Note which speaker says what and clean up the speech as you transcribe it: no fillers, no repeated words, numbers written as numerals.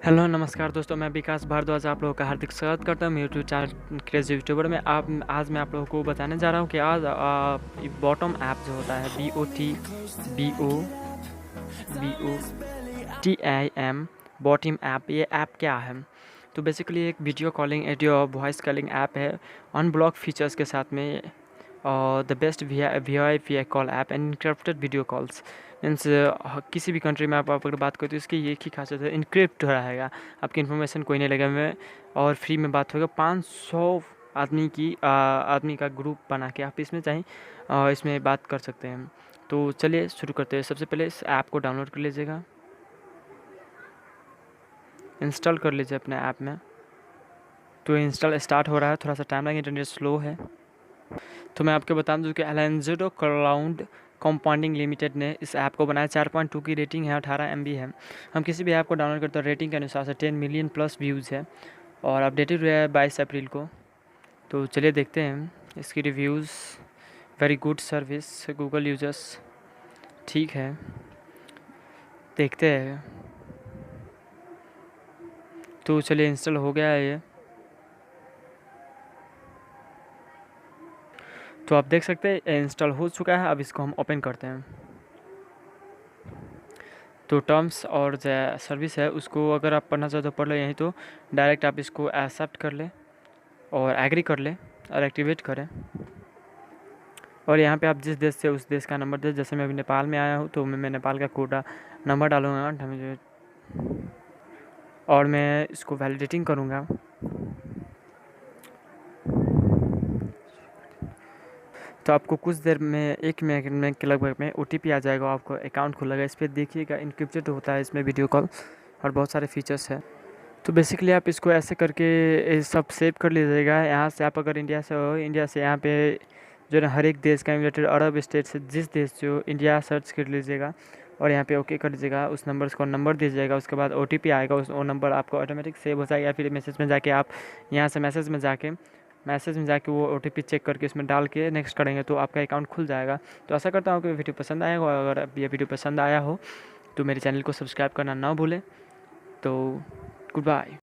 Speaker 1: Hello नमस्कार दोस्तों, मैं विकास भारद्वाज आप लोगों का हार्दिक स्वागत करता हूँ यूट्यूब चैनल क्रेज़ी यूट्यूबर में। आज मैं आप लोगों को बताने जा रहा हूँ कि आज बॉटम ऐप जो होता है BOTM बॉटम ऐप, ये ऐप क्या है? तो बेसिकली एक वीडियो कॉलिंग ऑडियो और वॉइस कॉलिंग ऐप है अनब्लॉक फीचर्स के साथ में। The best VoIP call app and encrypted video calls means किसी भी कंट्री में आप अगर बात करते हो इसकी एक ही खासियत है, इनक्रिप्ट हो रहेगा, आपकी इन्फॉर्मेशन कोई नहीं लगेगा में, और फ्री में बात होगा। 500 आदमी का ग्रुप बना के आप इसमें चाहें इसमें बात कर सकते हैं। तो चलिए शुरू करते हैं। सबसे पहले इस ऐप को डाउनलोड कर लीजिएगा, इंस्टॉल कर लीजिए अपने ऐप में। तो इंस्टॉल स्टार्ट हो रहा है, थोड़ा सा टाइम लगेगा, इंटरनेट स्लो है। तो मैं आपको बता दूं कि एलेंजो क्लाउड कंपाउंडिंग लिमिटेड ने इस ऐप को बनाया। 4.2 की रेटिंग है, 18 MB है। हम किसी भी ऐप को डाउनलोड करते हैं रेटिंग के अनुसार से 10 मिलियन प्लस व्यूज़ है और अपडेटेड हुआ है 22 अप्रैल को। तो चलिए देखते हैं इसकी reviews. Very good service, Google users, ठीक है, देखते हैं। तो चलिए इंस्टॉल हो गया है ये। तो आप देख सकते हैं इंस्टॉल हो चुका है। अब इसको हम ओपन करते हैं। तो टर्म्स और जो सर्विस है उसको अगर आप पढ़ना चाहते हो पढ़ लो, यहीं तो डायरेक्ट आप इसको एक्सेप्ट कर लें और एग्री कर लें और एक्टिवेट करें। और यहाँ पे आप जिस देश से उस देश का नंबर दें। जैसे मैं अभी नेपाल में आया हूँ तो मैं नेपाल का कोड नंबर डालूँगा और मैं इसको वैलिडेटिंग करूँगा। तो आपको कुछ देर में 1 मिनट के लगभग में OTP आ जाएगा, आपको अकाउंट खुलेगा। इस पर देखिएगा, इनक्रिप्टेड होता है इसमें वीडियो कॉल और बहुत सारे फीचर्स है। तो बेसिकली आप इसको ऐसे करके ये सब सेव कर लीजिएगा। यहाँ से आप अगर इंडिया से हो, इंडिया से यहाँ पे जो है हर एक देश का रिलेटेड अरब स्टेट से जिस देश से हो इंडिया सर्च कर लीजिएगा और यहाँ पे ओके कर दीजिएगा। उस नंबर को नंबर दीजिएगा, उसके बाद OTP आएगा, वो नंबर आपको ऑटोमेटिक सेव हो जाएगा। फिर मैसेज में जाके आप यहाँ से मैसेज में जाके वो OTP चेक करके इसमें डाल के नेक्स्ट करेंगे तो आपका अकाउंट खुल जाएगा। तो आशा करता हूँ कि वीडियो पसंद आएगा, और अगर ये वीडियो पसंद आया हो तो मेरे चैनल को सब्सक्राइब करना ना भूलें। तो गुड बाय।